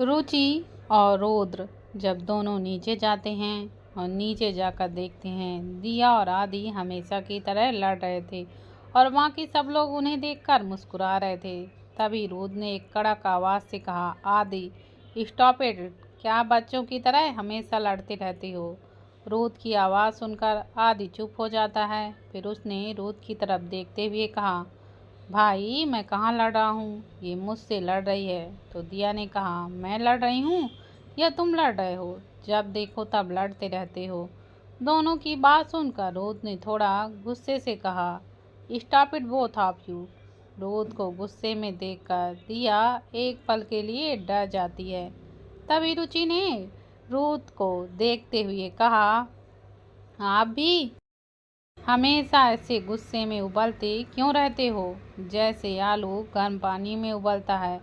रुचि और रुद्र जब दोनों नीचे जाते हैं और नीचे जाकर देखते हैं दिया और आदि हमेशा की तरह लड़ रहे थे और बाकी सब लोग उन्हें देखकर मुस्कुरा रहे थे। तभी रुद्र ने एक कड़क आवाज से कहा, आदि स्टॉप इट, क्या बच्चों की तरह हमेशा लड़ते रहते हो। रुद्र की आवाज़ सुनकर आदि चुप हो जाता है। फिर उसने रुद्र की तरफ देखते हुए कहा, भाई मैं कहाँ लड़ रहा हूँ, ये मुझसे लड़ रही है। तो दिया ने कहा, मैं लड़ रही हूँ या तुम लड़ रहे हो, जब देखो तब लड़ते रहते हो। दोनों की बात सुनकर रुद्र ने थोड़ा गुस्से से कहा, stop it both of you. Rudra को गुस्से में देखकर दिया एक पल के लिए डर जाती है। तभी रुचि ने रुद्र को देखते हुए कहा, आप भी हमेशा ऐसे गुस्से में उबलते क्यों रहते हो, जैसे आलू गर्म पानी में उबलता है,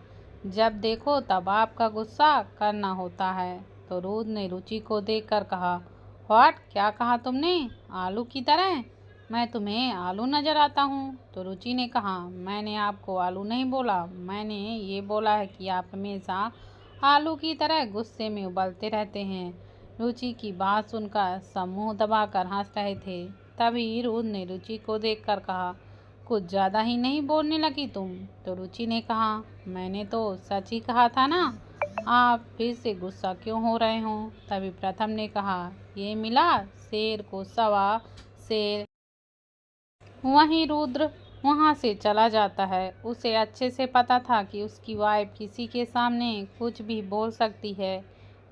जब देखो तब आपका गुस्सा करना होता है। तो रुद्र ने रुचि को देखकर कहा, व्हाट, क्या कहा तुमने, आलू की तरह, मैं तुम्हें आलू नजर आता हूँ। तो रुचि ने कहा, मैंने आपको आलू नहीं बोला, मैंने ये बोला है कि आप हमेशा आलू की तरह गुस्से में उबलते रहते हैं। रुचि की बात सुनकर सब मुंह दबाकर हंस रहे थे। तभी रुद्र ने रुचि को देखकर कहा, कुछ ज़्यादा ही नहीं बोलने लगी तुम। तो रुचि ने कहा, मैंने तो सच ही कहा था ना, आप फिर से गुस्सा क्यों हो रहे हो। तभी प्रथम ने कहा, ये मिला शेर को सवा शेर। वहीं रुद्र वहां से चला जाता है। उसे अच्छे से पता था कि उसकी वाइफ किसी के सामने कुछ भी बोल सकती है।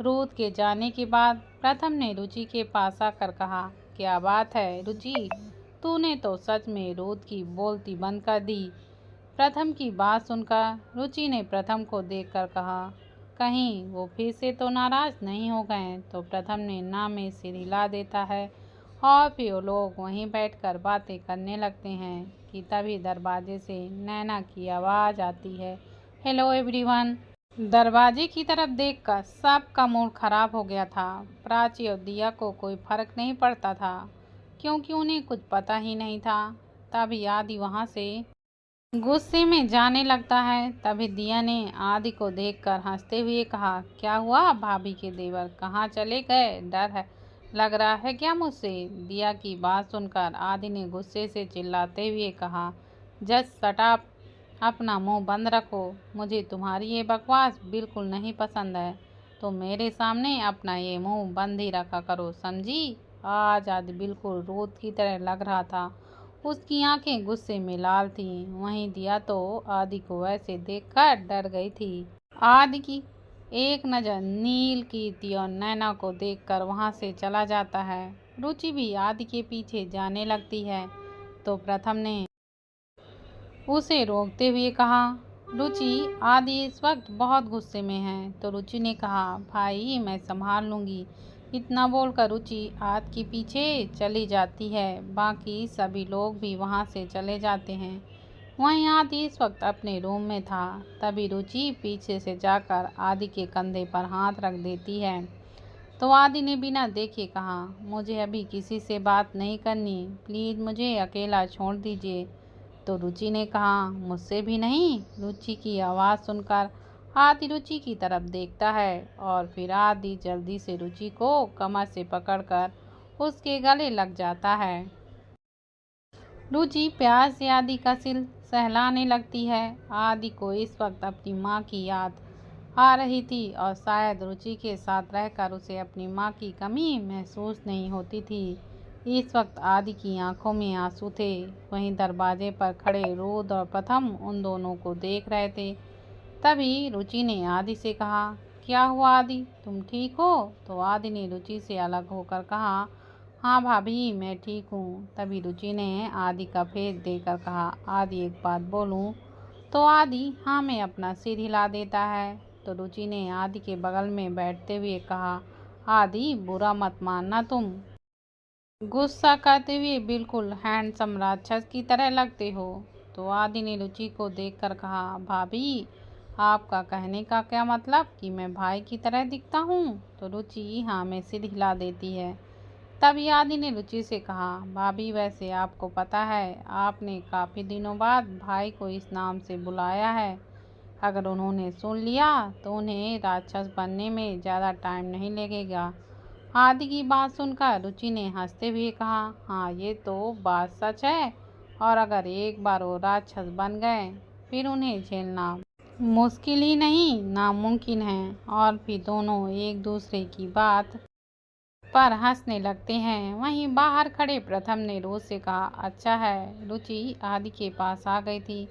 रुद्र के जाने के बाद प्रथम ने रुचि के पास आकर कहा, क्या बात है रुचि, तूने तो सच में रुद्र की बोलती बंद कर दी। प्रथम की बात सुनकर रुचि ने प्रथम को देखकर कहा, कहीं वो फिर से तो नाराज नहीं हो गए। तो प्रथम ने ना में सिर हिला देता है और फिर वो लोग वहीं बैठकर बातें करने लगते हैं कि तभी दरवाजे से नैना की आवाज़ आती है, हेलो एवरीवन। दरवाजे की तरफ देखकर सबका मूड खराब हो गया था। प्राची और दिया को कोई फर्क नहीं पड़ता था, क्योंकि उन्हें कुछ पता ही नहीं था। तभी आदि वहां से गुस्से में जाने लगता है। तभी दिया ने आदि को देखकर हंसते हुए कहा, क्या हुआ भाभी के देवर, कहाँ चले गए, डर है लग रहा है क्या मुझसे। दिया की बात सुनकर आदि ने गुस्से से चिल्लाते हुए कहा, जस्ट शट अप, अपना मुंह बंद रखो, मुझे तुम्हारी ये बकवास बिल्कुल नहीं पसंद है, तो मेरे सामने अपना ये मुंह बंद ही रखा करो, समझी। आज आदि बिल्कुल रोत की तरह लग रहा था। उसकी आंखें गुस्से में लाल थीं। वहीं दिया तो आदि को ऐसे देखकर डर गई थी। आदि की एक नज़र नील, कीर्ति और नैना को देखकर वहां से चला जाता है। रुचि भी आदि के पीछे जाने लगती है। तो प्रथम ने उसे रोकते हुए कहा, रुचि, आदि इस वक्त बहुत गुस्से में है। तो रुचि ने कहा, भाई मैं संभाल लूँगी। इतना बोलकर रुचि आदि के पीछे चली जाती है। बाकी सभी लोग भी वहाँ से चले जाते हैं। वहीं आदि इस वक्त अपने रूम में था। तभी रुचि पीछे से जाकर आदि के कंधे पर हाथ रख देती है। तो आदि ने बिना देखे कहा, मुझे अभी किसी से बात नहीं करनी, प्लीज़ मुझे अकेला छोड़ दीजिए। तो रुचि ने कहा, मुझसे भी नहीं। रुचि की आवाज़ सुनकर आदि रुचि की तरफ देखता है और फिर आदि जल्दी से रुचि को कमर से पकड़कर उसके गले लग जाता है। रुचि प्यार से आदि का सिर सहलाने लगती है। आदि को इस वक्त अपनी माँ की याद आ रही थी और शायद रुचि के साथ रहकर उसे अपनी माँ की कमी महसूस नहीं होती थी। इस वक्त आदि की आंखों में आंसू थे। वहीं दरवाजे पर खड़े रुद्र और प्रथम उन दोनों को देख रहे थे। तभी रुचि ने आदि से कहा, क्या हुआ आदि, तुम ठीक हो। तो आदि ने रुचि से अलग होकर कहा, हाँ भाभी मैं ठीक हूँ। तभी रुचि ने आदि का फेस देकर कहा, आदि एक बात बोलूँ। तो आदि हाँ में अपना सिर हिला देता है। तो रुचि ने आदि के बगल में बैठते हुए कहा, आदि बुरा मत मानना, तुम गुस्सा करते हुए बिल्कुल हैंडसम राक्षस की तरह लगते हो। तो आदि ने रुचि को देखकर कहा, भाभी आपका कहने का क्या मतलब कि मैं भाई की तरह दिखता हूँ। तो रुचि हाँ में सिर हिला देती है। तभी आदि ने रुचि से कहा, भाभी वैसे आपको पता है आपने काफ़ी दिनों बाद भाई को इस नाम से बुलाया है, अगर उन्होंने सुन लिया तो उन्हें राक्षस बनने में ज़्यादा टाइम नहीं लगेगा। आदि की बात सुनकर रुचि ने हंसते हुए कहा, हाँ ये तो बात सच है, और अगर एक बार वो राक्षस बन गए फिर उन्हें झेलना मुश्किल ही नहीं नामुमकिन है। और फिर दोनों एक दूसरे की बात पर हंसने लगते हैं। वहीं बाहर खड़े प्रथम ने रोज से कहा, अच्छा है रुचि आदि के पास आ गई थी,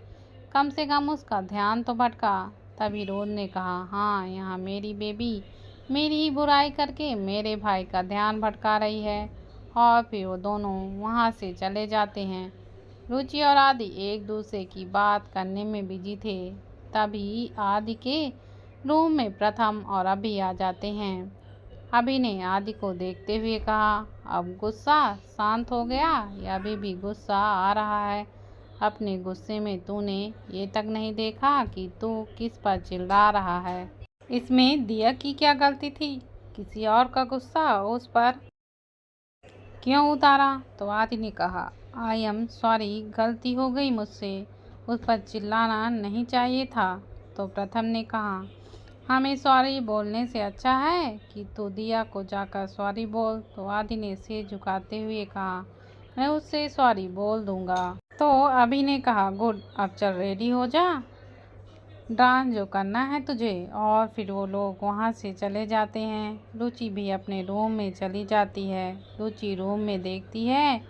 कम से कम उसका ध्यान तो भटका। तभी रोज ने कहा, हाँ यहाँ मेरी बेबी मेरी ही बुराई करके मेरे भाई का ध्यान भटका रही है। और फिर वो दोनों वहाँ से चले जाते हैं। रुचि और आदि एक दूसरे की बात करने में बिजी थे। तभी आदि के रूम में प्रथम और अभी आ जाते हैं। अभी ने आदि को देखते हुए कहा, अब गुस्सा शांत हो गया या अभी भी गुस्सा आ रहा है? अपने गुस्से में तूने ये तक नहीं देखा कि तू किस पर चिल्ला रहा है। इसमें दिया की क्या गलती थी? किसी और का गुस्सा उस पर क्यों उतारा? तो आदि ने कहा, आई एम सॉरी, गलती हो गई मुझसे, उस पर चिल्लाना नहीं चाहिए था। तो प्रथम ने कहा, हमें सॉरी बोलने से अच्छा है कि तू दिया को जाकर सॉरी बोल। तो आदि ने सिर झुकाते हुए कहा, मैं उससे सॉरी बोल दूंगा। तो अभी ने कहा, गुड, अब चल रेडी हो जा, डांस जो करना है तुझे। और फिर वो लोग वहाँ से चले जाते हैं। रुचि भी अपने रूम में चली जाती है। रुचि रूम में देखती है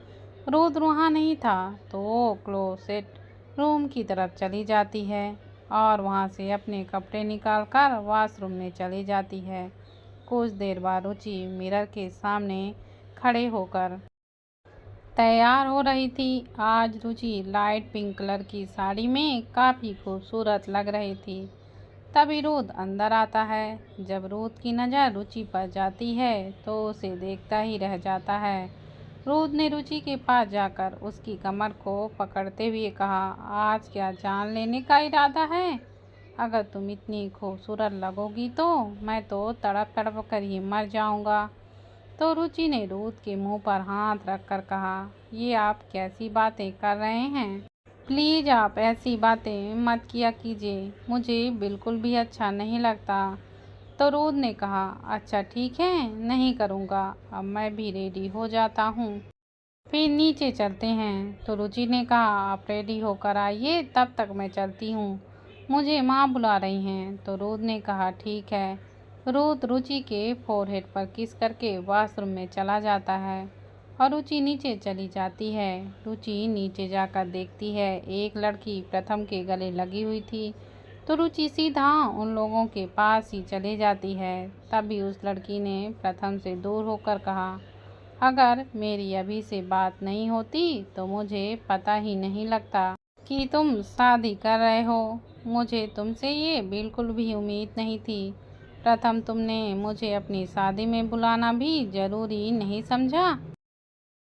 रुद्र वहाँ नहीं था, तो वो क्लोसेट रूम की तरफ चली जाती है और वहाँ से अपने कपड़े निकालकर वॉशरूम में चली जाती है। कुछ देर बाद रुचि मिरर के सामने खड़े होकर तैयार हो रही थी। आज रुचि लाइट पिंक कलर की साड़ी में काफ़ी खूबसूरत लग रही थी। तभी रुद्र अंदर आता है। जब रुद्र की नज़र रुचि पर जाती है तो उसे देखता ही रह जाता है। रुद्र ने रुचि के पास जाकर उसकी कमर को पकड़ते हुए कहा, आज क्या जान लेने का इरादा है? अगर तुम इतनी खूबसूरत लगोगी तो मैं तो तड़प तड़प कर ही मर जाऊंगा। तो रुचि ने रुद्र के मुंह पर हाथ रखकर कहा, ये आप कैसी बातें कर रहे हैं? प्लीज़ आप ऐसी बातें मत किया कीजिए, मुझे बिल्कुल भी अच्छा नहीं लगता। तो रुद्र ने कहा, अच्छा ठीक है, नहीं करूँगा, अब मैं भी रेडी हो जाता हूँ, फिर नीचे चलते हैं। तो रुचि ने कहा, आप रेडी होकर आइए, तब तक मैं चलती हूँ, मुझे माँ बुला रही हैं। तो रुद्र ने कहा, ठीक है। रुद्र रुचि के फोरहेड पर किस करके वॉशरूम में चला जाता है और रुचि नीचे चली जाती है। रुचि नीचे जाकर देखती है एक लड़की प्रथम के गले लगी हुई थी। तो रुचि सीधा उन लोगों के पास ही चले जाती है। तभी उस लड़की ने प्रथम से दूर होकर कहा, अगर मेरी अभी से बात नहीं होती तो मुझे पता ही नहीं लगता कि तुम शादी कर रहे हो। मुझे तुमसे ये बिल्कुल भी उम्मीद नहीं थी। प्रथम, तुमने मुझे अपनी शादी में बुलाना भी ज़रूरी नहीं समझा?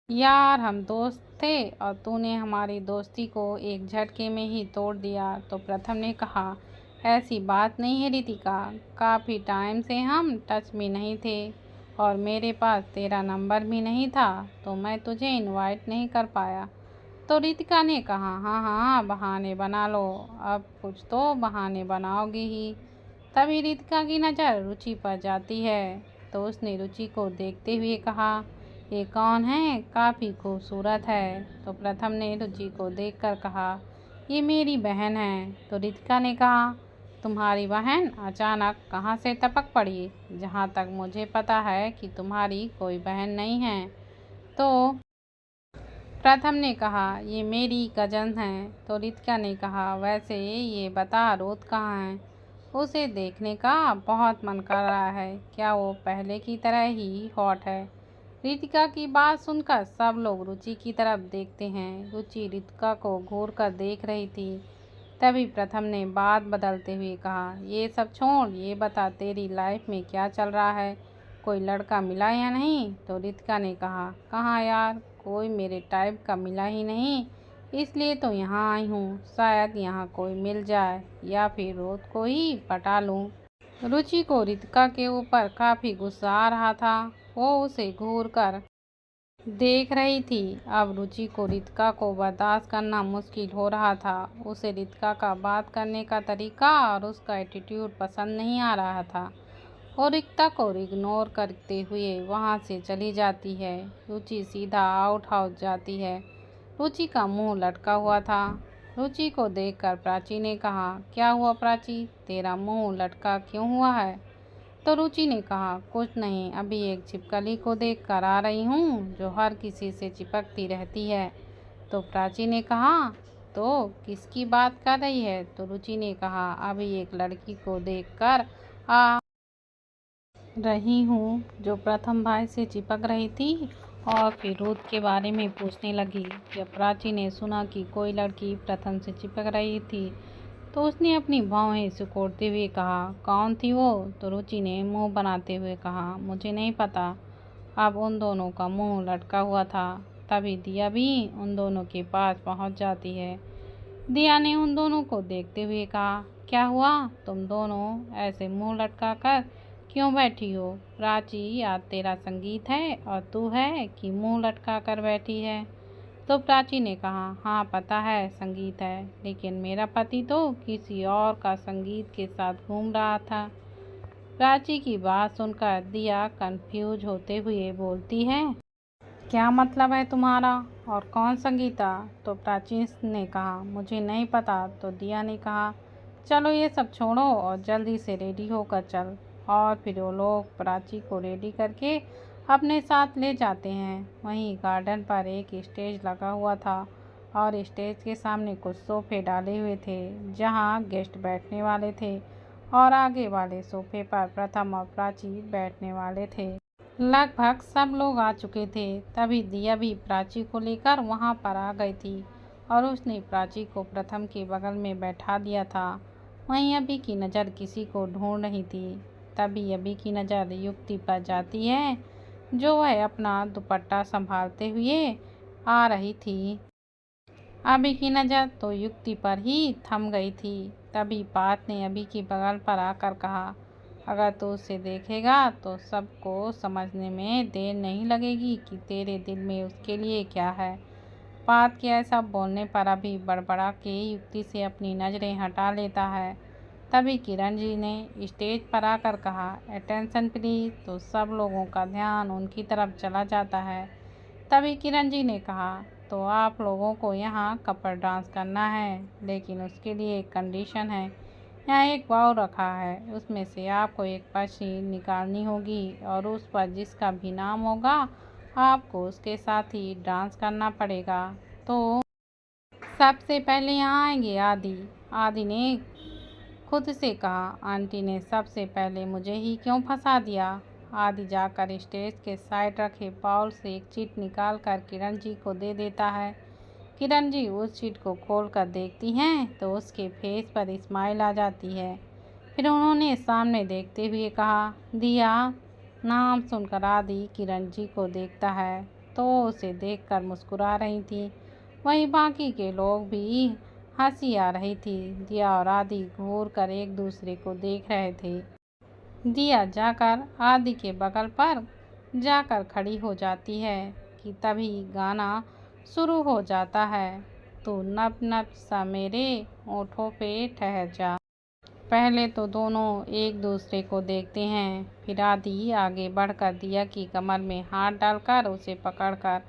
यार हम दोस्त थे और तूने हमारी दोस्ती को एक झटके में ही तोड़ दिया। तो प्रथम ने कहा, ऐसी बात नहीं है रितिका, काफ़ी टाइम से हम टच में नहीं थे और मेरे पास तेरा नंबर भी नहीं था, तो मैं तुझे इनवाइट नहीं कर पाया। तो रितिका ने कहा, हाँ हाँ बहाने बना लो, अब कुछ तो बहाने बनाओगी ही। तभी रितिका की नज़र रुचि पर जाती है। तो उसने रुचि को देखते हुए कहा, ये कौन है? काफ़ी खूबसूरत है। तो प्रथम ने रुचि को देखकर कहा, ये मेरी बहन है। तो रितिका ने कहा, तुम्हारी बहन अचानक कहाँ से टपक पड़ी? जहाँ तक मुझे पता है कि तुम्हारी कोई बहन नहीं है। तो प्रथम ने कहा, ये मेरी कज़न है। तो रितिका ने कहा, वैसे ये बता रुद्र कहाँ है? उसे देखने का बहुत मन कर रहा है, क्या वो पहले की तरह ही हॉट है? रितिका की बात सुनकर सब लोग रुचि की तरफ देखते हैं। रुचि रितिका को घूर कर देख रही थी। तभी प्रथम ने बात बदलते हुए कहा, ये सब छोड़, ये बता तेरी लाइफ में क्या चल रहा है, कोई लड़का मिला या नहीं? तो रितिका ने कहा, कहाँ यार, कोई मेरे टाइप का मिला ही नहीं, इसलिए तो यहाँ आई हूँ, शायद यहाँ कोई मिल जाए या फिर रोज को ही पटा लूँ। रुचि को रितिका के ऊपर काफ़ी गुस्सा आ रहा था। वो उसे घूर कर देख रही थी। अब रुचि को रितिका को बर्दाश्त करना मुश्किल हो रहा था। उसे रितिका का बात करने का तरीका और उसका एटीट्यूड पसंद नहीं आ रहा था और रितिका को इग्नोर करते हुए वहाँ से चली जाती है। रुचि सीधा आउट हाउस जाती है। रुचि का मुंह लटका हुआ था। रुचि को देखकर प्राची ने कहा, क्या हुआ प्राची, तेरा मुंह लटका क्यों हुआ है? तो रुचि ने कहा, कुछ नहीं, अभी एक छिपकली को देख कर आ रही हूँ जो हर किसी से चिपकती रहती है। तो प्राची ने कहा, तो किसकी बात कर रही है? तो रुचि ने कहा, अभी एक लड़की को देख कर आ रही हूँ जो प्रथम भाई से चिपक रही थी। और फिर रुद्र के बारे में पूछने लगी। जब प्राची ने सुना कि कोई लड़की प्रथम से चिपक रही थी तो उसने अपनी बाहें सिकोड़ते हुए कहा, कौन थी वो? तो रुचि ने मुंह बनाते हुए कहा, मुझे नहीं पता। अब उन दोनों का मुंह लटका हुआ था। तभी दिया भी उन दोनों के पास पहुंच जाती है। दिया ने उन दोनों को देखते हुए कहा, क्या हुआ, तुम दोनों ऐसे मुंह लटका कर क्यों बैठी हो? प्राची, आज तेरा संगीत है और तू है कि मुंह लटका कर बैठी है? तो प्राची ने कहा, हाँ पता है संगीत है, लेकिन मेरा पति तो किसी और का संगीत के साथ घूम रहा था। प्राची की बात सुनकर दिया कंफ्यूज होते हुए बोलती है, क्या मतलब है तुम्हारा, और कौन संगीता? तो प्राची ने कहा, मुझे नहीं पता। तो दिया ने कहा, चलो ये सब छोड़ो और जल्दी से रेडी होकर चल। और फिर वो लोग प्राची को रेडी करके अपने साथ ले जाते हैं। वहीं गार्डन पर एक स्टेज लगा हुआ था और स्टेज के सामने कुछ सोफे डाले हुए थे जहां गेस्ट बैठने वाले थे और आगे वाले सोफे पर प्रथम और प्राची बैठने वाले थे। लगभग सब लोग आ चुके थे। तभी दिया भी प्राची को लेकर वहां पर आ गई थी और उसने प्राची को प्रथम के बगल में बैठा दिया था। वहीं अभी की नज़र किसी को ढूंढ रही थी। तभी अभी की नज़र युक्ति पर जाती है जो वह अपना दुपट्टा संभालते हुए आ रही थी। अभी की नज़र तो युक्ति पर ही थम गई थी। तभी पार्थ ने अभी की बगल पर आकर कहा, अगर तू उसे देखेगा तो सबको समझने में देर नहीं लगेगी कि तेरे दिल में उसके लिए क्या है। पार्थ के ऐसा बोलने पर अभी बड़बड़ा के युक्ति से अपनी नज़रें हटा लेता है। तभी किरण जी ने स्टेज पर आकर कहा, अटेंशन प्लीज। तो सब लोगों का ध्यान उनकी तरफ चला जाता है। तभी किरण जी ने कहा, तो आप लोगों को यहाँ कपल डांस करना है, लेकिन उसके लिए एक कंडीशन है। यहाँ एक वाव रखा है, उसमें से आपको एक पर्ची निकालनी होगी और उस पर जिसका भी नाम होगा आपको उसके साथ ही डांस करना पड़ेगा। तो सबसे पहले यहाँ आएंगे आदि। आदि ने खुद से कहा, आंटी ने सबसे पहले मुझे ही क्यों फंसा दिया? आदि जाकर स्टेज के साइड रखे बाउल से एक चिट निकाल कर किरण जी को दे देता है। किरण जी उस चिट को खोल कर देखती हैं तो उसके फेस पर स्माइल आ जाती है। फिर उन्होंने सामने देखते हुए कहा, दिया। नाम सुनकर आदि किरण जी को देखता है तो उसे देखकर मुस्कुरा रही थी। वहीं बाकी के लोग भी हंसी आ रही थी। दिया और आदि घूर कर एक दूसरे को देख रहे थे। दिया जाकर आदि के बगल पर जाकर खड़ी हो जाती है कि तभी गाना शुरू हो जाता है, तू नब नब सा मेरे होठों पे ठहर जा। पहले तो दोनों एक दूसरे को देखते हैं, फिर आदि आगे बढ़कर दिया की कमर में हाथ डालकर उसे पकड़कर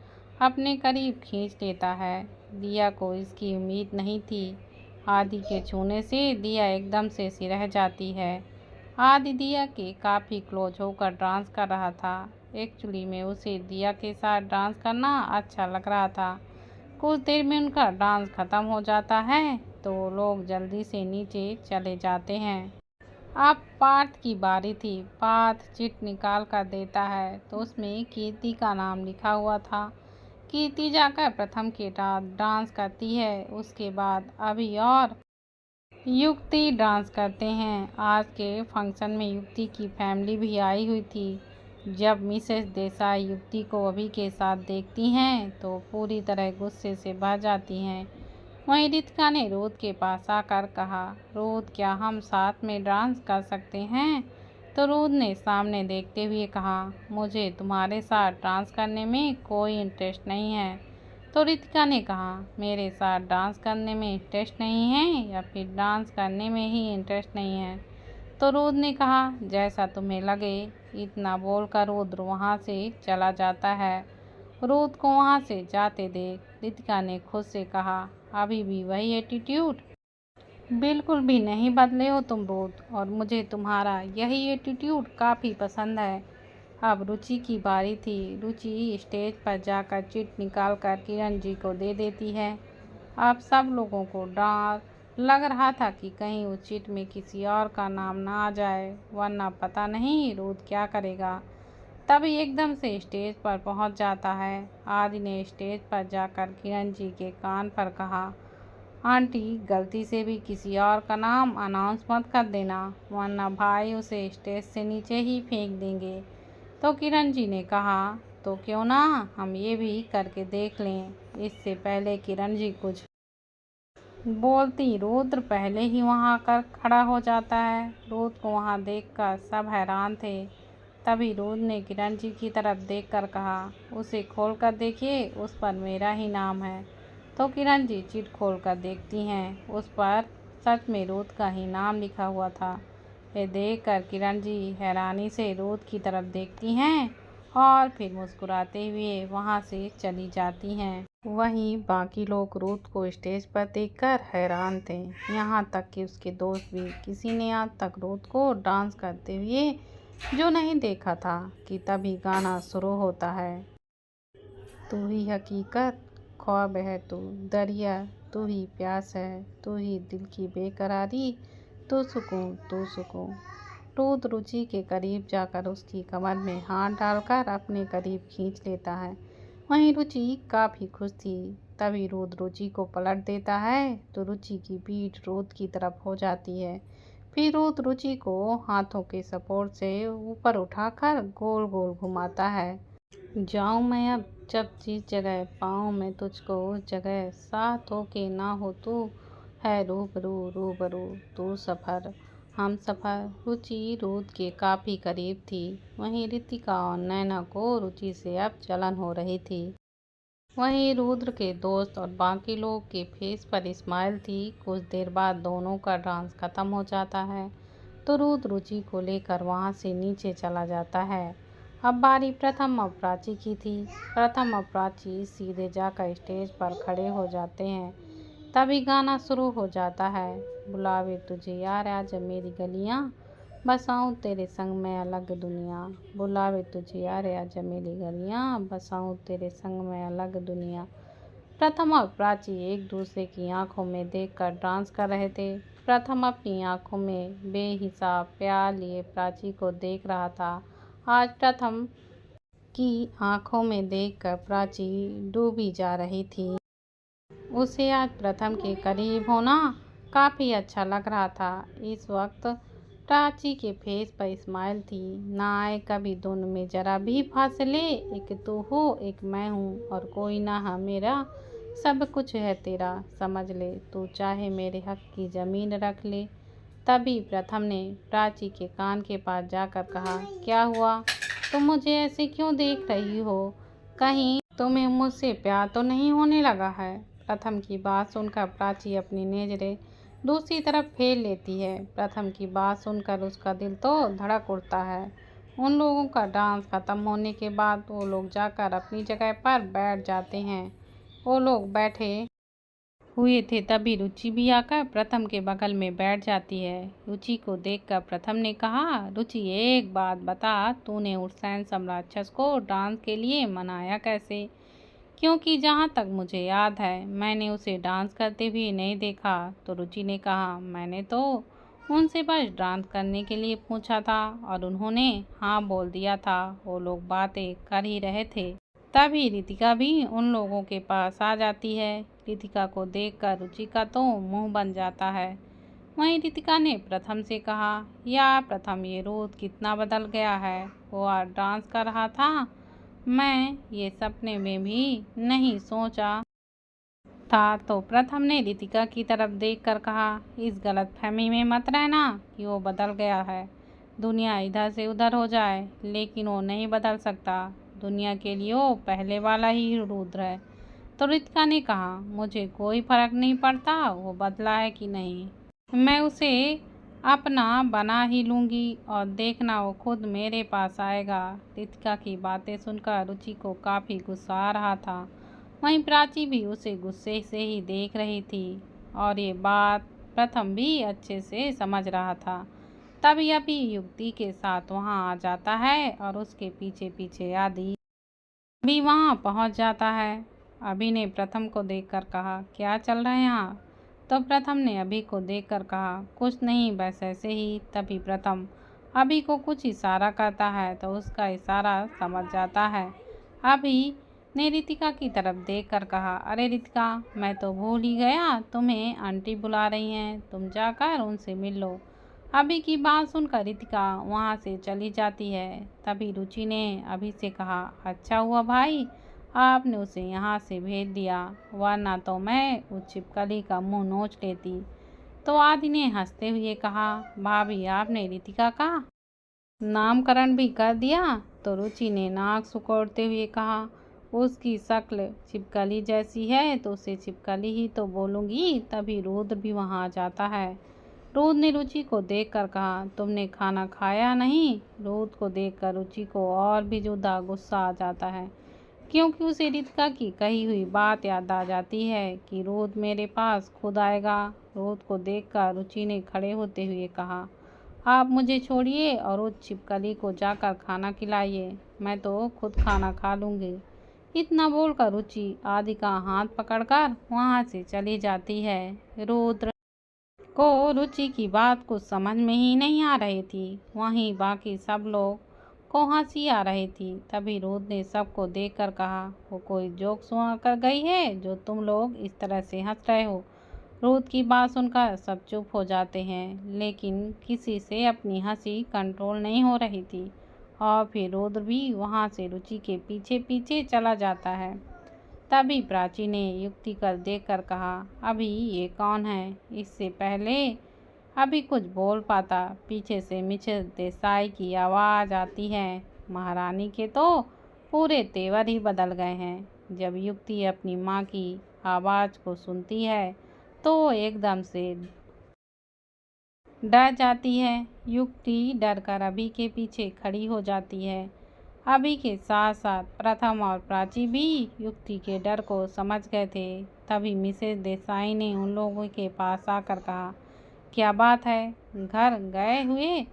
अपने करीब खींच लेता है। दिया को इसकी उम्मीद नहीं थी। आदि के छूने से दिया एकदम से सी रह जाती है। आदि दिया के काफ़ी क्लोज होकर डांस कर रहा था। एक्चुअली में उसे दिया के साथ डांस करना अच्छा लग रहा था। कुछ देर में उनका डांस ख़त्म हो जाता है तो लोग जल्दी से नीचे चले जाते हैं। अब पार्थ की बारी थी। पार्थ चिट निकाल कर देता है तो उसमें कीर्ति का नाम लिखा हुआ था। कीर्ति जाकर प्रथम के साथ डांस करती है। उसके बाद अभी और युक्ति डांस करते हैं। आज के फंक्शन में युक्ति की फैमिली भी आई हुई थी। जब मिसेस देसाई युक्ति को अभी के साथ देखती हैं तो पूरी तरह गुस्से से बह जाती हैं। वहीं रितिका ने रोद के पास आकर कहा, रोद क्या हम साथ में डांस कर सकते हैं? तो रुद्र ने सामने देखते हुए कहा, मुझे तुम्हारे साथ डांस करने में कोई इंटरेस्ट नहीं है। तो रितिका ने कहा, मेरे साथ डांस करने में इंटरेस्ट नहीं है या फिर डांस करने में ही इंटरेस्ट नहीं है? तो रुद्र ने कहा, जैसा तुम्हें लगे। इतना बोलकर रुद्र वहाँ से चला जाता है। रुद्र को वहाँ से जाते देख रितिका ने खुद से कहा, अभी भी वही एटीट्यूड? बिल्कुल भी नहीं बदले हो तुम रुद्र, और मुझे तुम्हारा यही एटीट्यूड काफ़ी पसंद है। अब रुचि की बारी थी। रुचि स्टेज पर जाकर चिट निकाल कर किरण जी को दे देती है। अब सब लोगों को डर लग रहा था कि कहीं उस चिट में किसी और का नाम ना आ जाए, वरना पता नहीं रुद्र क्या करेगा। तभी एकदम से स्टेज पर पहुंच जाता है। आदि ने स्टेज पर जाकर किरण जी के कान पर कहा, आंटी गलती से भी किसी और का नाम अनाउंस मत कर देना, वरना भाई उसे स्टेज से नीचे ही फेंक देंगे। तो किरण जी ने कहा, तो क्यों ना हम ये भी करके देख लें। इससे पहले किरण जी कुछ बोलती रुद्र पहले ही वहां आकर खड़ा हो जाता है। रुद्र को वहां देखकर सब हैरान थे। तभी रुद्र ने किरण जी की तरफ देखकर कहा, उसे खोल कर देखिए, उस पर मेरा ही नाम है। तो किरण जी चिट खोल कर देखती हैं, उस पर सच में रुद्र का ही नाम लिखा हुआ था। ये देखकर किरण जी हैरानी से रुद्र की तरफ देखती हैं और फिर मुस्कुराते हुए वहां से चली जाती हैं। वहीं बाकी लोग रुद्र को स्टेज पर देखकर हैरान थे। यहाँ तक कि उसके दोस्त भी, किसी ने आज तक रुद्र को डांस करते हुए जो नहीं देखा था। कि तभी गाना शुरू होता है। तू ही हकीकत, ख्वाब है तू दरिया, तू ही प्यास है, तू ही दिल की बेकरारी, तू सुकून तू सुकून। रुद्र रुचि के करीब जाकर उसकी कमर में हाथ डालकर अपने करीब खींच लेता है। वहीं रुचि काफ़ी खुश थी। तभी रुद्र रुचि को पलट देता है तो रुचि की पीठ रुद्र की तरफ हो जाती है। फिर रुद्र रुचि को हाथों के सपोर्ट से ऊपर उठाकर गोल गोल घुमाता है। जाऊं मैं अब जब जिस जगह पाऊं मैं तुझको उस जगह, साथ हो के ना हो तू है रूबरू रूबरू, तू सफ़र हम सफ़र। रुचि रुद्र के काफ़ी करीब थी। वहीं रितिका और नैना को रुचि से अब जलन हो रही थी। वहीं रुद्र के दोस्त और बाकी लोग के फेस पर स्माइल थी। कुछ देर बाद दोनों का डांस खत्म हो जाता है तो रुद्र रुचि को लेकर वहां से नीचे चला जाता है। अब बारी प्रथम और प्राची की थी। प्रथम और प्राची सीधे जाकर स्टेज पर खड़े हो जाते हैं। तभी गाना शुरू हो जाता है। बुलावे तुझे यार आज मेरी गलियां, बसाऊं तेरे संग में अलग दुनिया। बुलावे तुझे यार आज मेरी गलियां, बसाऊं तेरे संग में अलग दुनिया। प्रथम और प्राची एक दूसरे की आंखों में देखकर डांस कर रहे थे। प्रथम अपनी आंखों में बेहिसाब प्यार लिए प्राची को देख रहा था। आज प्रथम की आंखों में देखकर प्राची डूबी जा रही थी। उसे आज प्रथम के करीब होना काफ़ी अच्छा लग रहा था। इस वक्त प्राची के फेस पर स्माइल थी। ना आए कभी दोनों में जरा भी फासले, एक तू हो एक मैं हूँ और कोई ना है मेरा, सब कुछ है तेरा समझ ले, तू चाहे मेरे हक की ज़मीन रख ले। तभी प्रथम ने प्राची के कान के पास जाकर कहा, क्या हुआ, तुम मुझे ऐसे क्यों देख रही हो? कहीं तुम्हें मुझसे प्यार तो नहीं होने लगा है? प्रथम की बात सुनकर प्राची अपनी नजरें दूसरी तरफ फेर लेती है। प्रथम की बात सुनकर उसका दिल तो धड़क उठता है। उन लोगों का डांस खत्म होने के बाद वो लोग जाकर अपनी जगह पर बैठ जाते हैं। वो लोग बैठे हुए थे तभी रुचि भी आकर प्रथम के बगल में बैठ जाती है। रुचि को देखकर प्रथम ने कहा, रुचि एक बात बता, तूने हुसैन सम्राक्षस को डांस के लिए मनाया कैसे? क्योंकि जहाँ तक मुझे याद है मैंने उसे डांस करते हुए नहीं देखा। तो रुचि ने कहा, मैंने तो उनसे बस डांस करने के लिए पूछा था और उन्होंने हाँ बोल दिया था। वो लोग बातें कर ही रहे थे। तभी रितिका भी उन लोगों के पास आ जाती है। रितिका को देखकर रुचि का तो मुंह बन जाता है। वहीं रितिका ने प्रथम से कहा, यार प्रथम ये रुद्र कितना बदल गया है, वो आज डांस कर रहा था, मैं ये सपने में भी नहीं सोचा था। तो प्रथम ने रितिका की तरफ देखकर कहा, इस गलतफहमी में मत रहना कि वो बदल गया है। दुनिया इधर से उधर हो जाए, लेकिन वो नहीं बदल सकता। दुनिया के लिए वो पहले वाला ही रुद्र है। तो रितिका ने कहा, मुझे कोई फर्क नहीं पड़ता वो बदला है कि नहीं, मैं उसे अपना बना ही लूँगी और देखना वो खुद मेरे पास आएगा। रितिका की बातें सुनकर रुचि को काफ़ी गुस्सा आ रहा था। वहीं प्राची भी उसे गुस्से से ही देख रही थी और ये बात प्रथम भी अच्छे से समझ रहा था। तभी अभी युक्ति के साथ वहाँ आ जाता है और उसके पीछे पीछे आदि भी वहाँ पहुँच जाता है। अभी ने प्रथम को देखकर कहा, क्या चल रहा है यहाँ? तो प्रथम ने अभी को देखकर कहा, कुछ नहीं, बस ऐसे ही। तभी प्रथम अभी को कुछ इशारा करता है तो उसका इशारा समझ जाता है। अभी ने रितिका की तरफ देखकर कहा, अरे रितिका, मैं तो भूल ही गया, तुम्हें आंटी बुला रही हैं, तुम जाकर उनसे मिल लो। अभी की बात सुनकर रितिका वहाँ से चली जाती है। तभी रुचि ने अभी से कहा, अच्छा हुआ भाई आपने उसे यहाँ से भेज दिया, वरना तो मैं उस छिपकली का मुंह नोच लेती। तो आदि ने हंसते हुए कहा, भाभी आपने रितिका का नामकरण भी कर दिया? तो रुचि ने नाक सिकोड़ते हुए कहा, उसकी शक्ल छिपकली जैसी है तो उसे छिपकली ही तो बोलूँगी। तभी रुद्र भी वहाँ आ जाता है। रुद्र ने रुचि को देखकर कहा, तुमने खाना खाया नहीं? रुद्र को देखकर रुचि को और भी ज़्यादा गुस्सा आ जाता है, क्योंकि उसे रितिका की कही हुई बात याद आ जाती है कि रुद्र मेरे पास खुद आएगा। रुद्र को देखकर रुचि ने खड़े होते हुए कहा, आप मुझे छोड़िए और उस छिपकली को जाकर खाना खिलाइए, मैं तो खुद खाना खा लूँगी। इतना बोलकर रुचि आदि का हाथ पकड़कर वहाँ से चली जाती है। रुद्र को रुचि की बात कुछ समझ में ही नहीं आ रही थी। वहीं बाकी सब लोग को हंसी आ रही थी। तभी रुद्र ने सबको देखकर कहा, वो कोई जोक सुना कर गई है जो तुम लोग इस तरह से हंस रहे हो? रुद्र की बात सुनकर सब चुप हो जाते हैं, लेकिन किसी से अपनी हंसी कंट्रोल नहीं हो रही थी। और फिर रुद्र भी वहाँ से रुचि के पीछे पीछे चला जाता है। तभी प्राची ने युक्ति कर देखकर कहा, अभी ये कौन है? इससे पहले अभी कुछ बोल पाता, पीछे से मिसेस देसाई की आवाज़ आती है, महारानी के तो पूरे तेवर ही बदल गए हैं। जब युक्ति अपनी माँ की आवाज़ को सुनती है तो वो एकदम से डर जाती है। युक्ति डरकर अभी के पीछे खड़ी हो जाती है। अभी के साथ साथ प्रथम और प्राची भी युक्ति के डर को समझ गए थे। तभी मिसेस देसाई ने उन लोगों के पास आकर कहा, क्या बात है, घर गए हुए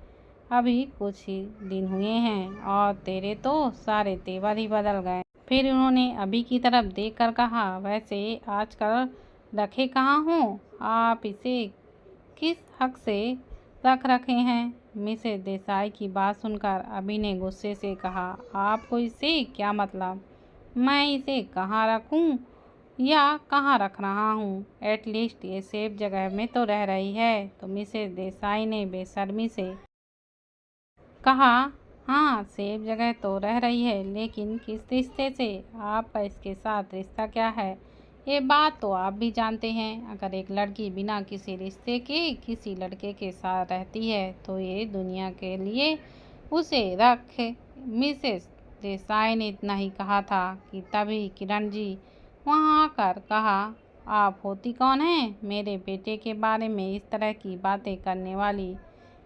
अभी कुछ ही दिन हुए हैं और तेरे तो सारे तेवर ही बदल गए। फिर उन्होंने अभी की तरफ देखकर कहा, वैसे आजकल रखे कहाँ हो? आप इसे किस हक से रख रखे हैं? मिसेस देसाई की बात सुनकर अभी ने गुस्से से कहा, आपको इससे क्या मतलब? मैं इसे कहाँ रखूं या कहाँ रख रहा हूँ? एटलीस्ट ये सेफ जगह में तो रह रही है। तो मिसेस देसाई ने बेशर्मी से कहा, हाँ सेफ जगह तो रह रही है, लेकिन किस रिश्ते से? आपका इसके साथ रिश्ता क्या है? ये बात तो आप भी जानते हैं। अगर एक लड़की बिना किसी रिश्ते के किसी लड़के के साथ रहती है तो ये दुनिया के लिए उसे रख। मिसेस देसाई ने इतना ही कहा था कि तभी किरण जी वहाँ आकर कहा, आप होती कौन हैं मेरे बेटे के बारे में इस तरह की बातें करने वाली?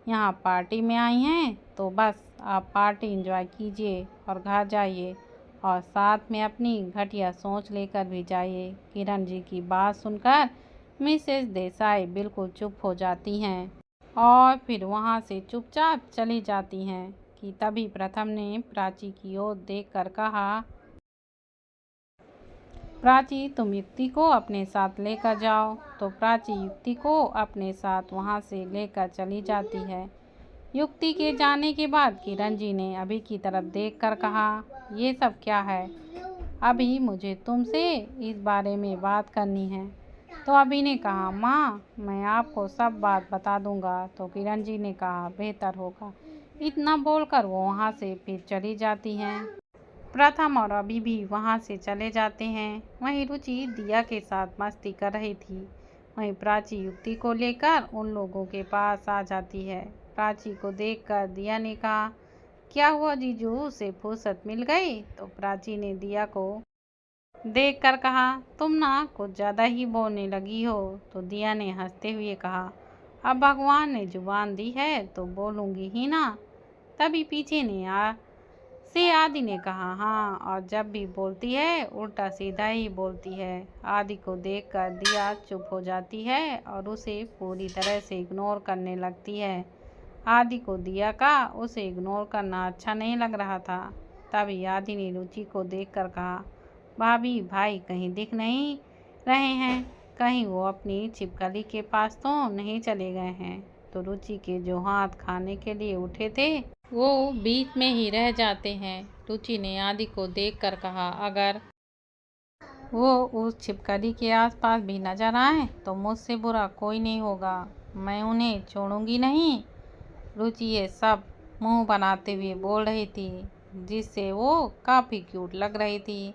यहाँ पार्टी में आई हैं तो बस आप पार्टी एंजॉय कीजिए और घर जाइए और साथ में अपनी घटिया सोच लेकर भी जाइए। किरण जी की बात सुनकर मिसेस देसाई बिल्कुल चुप हो जाती हैं और फिर वहाँ से चुपचाप चली जाती हैं कि तभी प्रथम ने प्राची की ओर देखकर कहा, प्राची तुम युक्ति को अपने साथ लेकर जाओ। तो प्राची युक्ति को अपने साथ वहाँ से लेकर चली जाती है। युक्ति के जाने के बाद किरण जी ने अभी की तरफ देखकर कहा, ये सब क्या है? अभी मुझे तुमसे इस बारे में बात करनी है। तो अभी ने कहा, माँ मैं आपको सब बात बता दूंगा। तो किरण जी ने कहा, बेहतर होगा। इतना बोलकर वो वहाँ से फिर चली जाती हैं। प्रथम और अभी भी वहाँ से चले जाते हैं। वहीं रुचि दिया के साथ मस्ती कर रही थी। वहीं प्राची युक्ति को लेकर उन लोगों के पास आ जाती है। प्राची को देखकर दिया ने कहा, क्या हुआ जीजू, उसे फुर्सत मिल गई? तो प्राची ने दिया को देखकर कहा, तुम ना कुछ ज़्यादा ही बोलने लगी हो। तो दिया ने हंसते हुए कहा, अब भगवान ने जुबान दी है तो बोलूँगी ही ना। तभी पीछे से आदि ने कहा, हाँ, और जब भी बोलती है उल्टा सीधा ही बोलती है। आदि को देखकर दिया चुप हो जाती है और उसे पूरी तरह से इग्नोर करने लगती है। आदि को दिया का उसे इग्नोर करना अच्छा नहीं लग रहा था। तभी आदि ने रुचि को देखकर कहा, भाभी भाई कहीं दिख नहीं रहे हैं, कहीं वो अपनी छिपकली के पास तो नहीं चले गए हैं। तो रुचि के जो हाथ खाने के लिए उठे थे वो बीच में ही रह जाते हैं। रुचि ने आदि को देखकर कहा, अगर वो उस छिपकली के आसपास भी नजर आए तो मुझसे बुरा कोई नहीं होगा, मैं उन्हें छोड़ूंगी नहीं। रुचि ये सब मुंह बनाते हुए बोल रही थी, जिससे वो काफ़ी क्यूट लग रही थी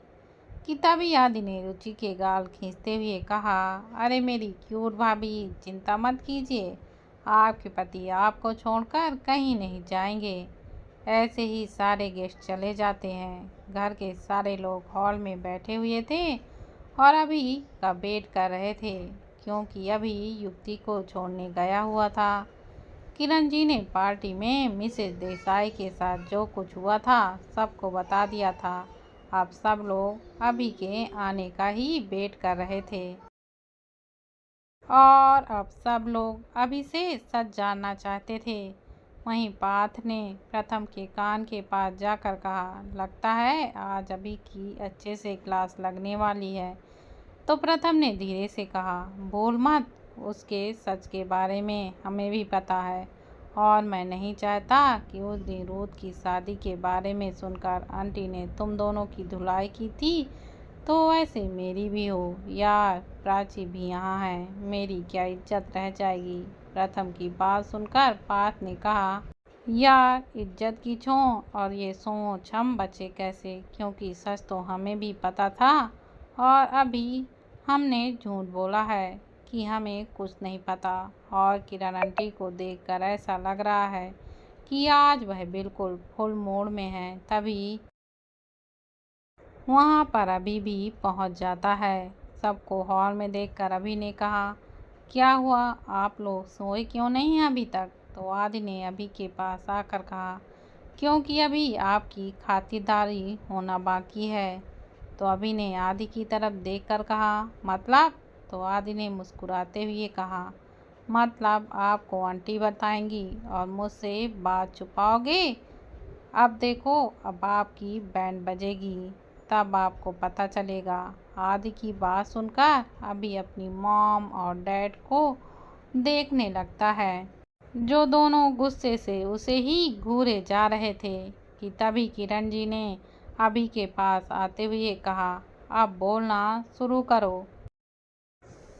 कि तभी आदि ने रुचि के गाल खींचते हुए कहा, अरे मेरी क्यूट भाभी, चिंता मत कीजिए, आपके पति आपको छोड़कर कहीं नहीं जाएंगे। ऐसे ही सारे गेस्ट चले जाते हैं। घर के सारे लोग हॉल में बैठे हुए थे और अभी का वेट कर रहे थे, क्योंकि अभी युक्ति को छोड़ने गया हुआ था। किरण जी ने पार्टी में मिसेस देसाई के साथ जो कुछ हुआ था सबको बता दिया था। अब सब लोग अभी के आने का ही वेट कर रहे थे और अब सब लोग अभी से सच जानना चाहते थे। वहीं पार्थ ने प्रथम के कान के पास जाकर कहा, लगता है आज अभी की अच्छे से क्लास लगने वाली है। तो प्रथम ने धीरे से कहा, भूल मत, उसके सच के बारे में हमें भी पता है और मैं नहीं चाहता कि उस दिन रूथ की शादी के बारे में सुनकर आंटी ने तुम दोनों की धुलाई की थी तो ऐसे मेरी भी हो। यार, प्राची भी यहाँ है, मेरी क्या इज्जत रह जाएगी। प्रथम की बात सुनकर पार्थ ने कहा, यार इज्जत की छों और ये सोच हम बचे कैसे, क्योंकि सच तो हमें भी पता था और अभी हमने झूठ बोला है कि हमें कुछ नहीं पता। और किरण आंटी को देखकर ऐसा लग रहा है कि आज वह बिल्कुल फुल मूड में है। तभी वहाँ पर अभी भी पहुँच जाता है। सबको हॉल में देखकर अभी ने कहा, क्या हुआ, आप लोग सोए क्यों नहीं हैं अभी तक? तो आदि ने अभी के पास आकर कहा, क्योंकि अभी आपकी खातिरदारी होना बाकी है। तो अभी ने आदि की तरफ देखकर कहा, मतलब? तो आदि ने मुस्कुराते हुए कहा, मतलब आपको आंटी बताएंगी और मुझसे बात छुपाओगे? अब देखो, अब आपकी बैंड बजेगी, तब आपको पता चलेगा। आदि की बात सुनकर अभी अपनी मॉम और डैड को देखने लगता है, जो दोनों गुस्से से उसे ही घूरे जा रहे थे कि तभी किरण जी ने अभी के पास आते हुए कहा, अब बोलना शुरू करो।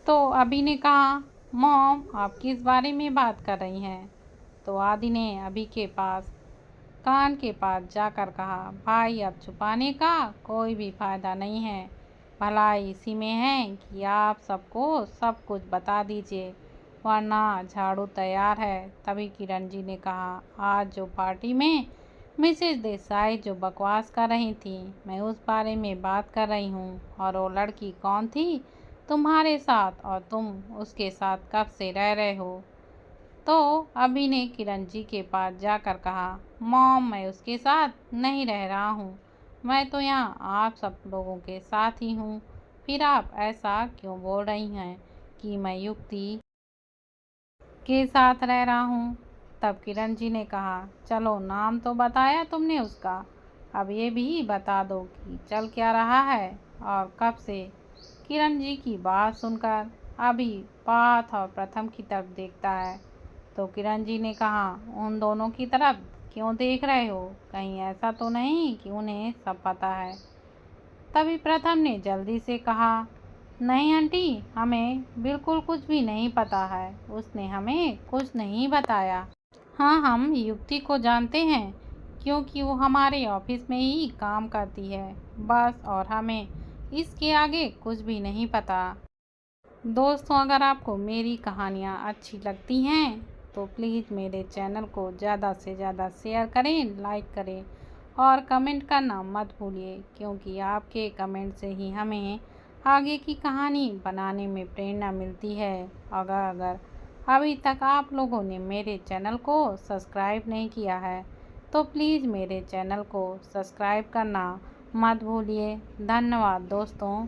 तो अभी ने कहा, मॉम आप किस बारे में बात कर रही हैं? तो आदि ने अभी के पास कान के पास जाकर कहा, भाई अब छुपाने का कोई भी फायदा नहीं है, भलाई इसी में है कि आप सबको सब कुछ बता दीजिए, वरना झाड़ू तैयार है। तभी किरण जी ने कहा, आज जो पार्टी में मिसेस देसाई जो बकवास कर रही थी, मैं उस बारे में बात कर रही हूँ। और वो लड़की कौन थी तुम्हारे साथ और तुम उसके साथ कब से रह रहे हो? तो अभी ने किरण जी के पास जाकर कहा, मॉम मैं उसके साथ नहीं रह रहा हूँ, मैं तो यहाँ आप सब लोगों के साथ ही हूँ। फिर आप ऐसा क्यों बोल रही हैं कि मैं युक्ति के साथ रह रहा हूँ? तब किरण जी ने कहा, चलो नाम तो बताया तुमने उसका, अब ये भी बता दो कि चल क्या रहा है और कब से। किरण जी की बात सुनकर अभी पार्थ और प्रथम की तरफ देखता है। तो किरण जी ने कहा, उन दोनों की तरफ क्यों देख रहे हो, कहीं ऐसा तो नहीं कि उन्हें सब पता है? तभी प्रथम ने जल्दी से कहा, नहीं आंटी, हमें बिल्कुल कुछ भी नहीं पता है, उसने हमें कुछ नहीं बताया। हाँ, हम युक्ति को जानते हैं क्योंकि वो हमारे ऑफिस में ही काम करती है, बस, और हमें इसके आगे कुछ भी नहीं पता। दोस्तों, अगर आपको मेरी कहानियाँ अच्छी लगती हैं तो प्लीज़ मेरे चैनल को ज़्यादा से ज़्यादा शेयर करें, लाइक करें और कमेंट करना मत भूलिए, क्योंकि आपके कमेंट से ही हमें आगे की कहानी बनाने में प्रेरणा मिलती है। अगर अभी तक आप लोगों ने मेरे चैनल को सब्सक्राइब नहीं किया है तो प्लीज़ मेरे चैनल को सब्सक्राइब करना मत भूलिए। धन्यवाद दोस्तों।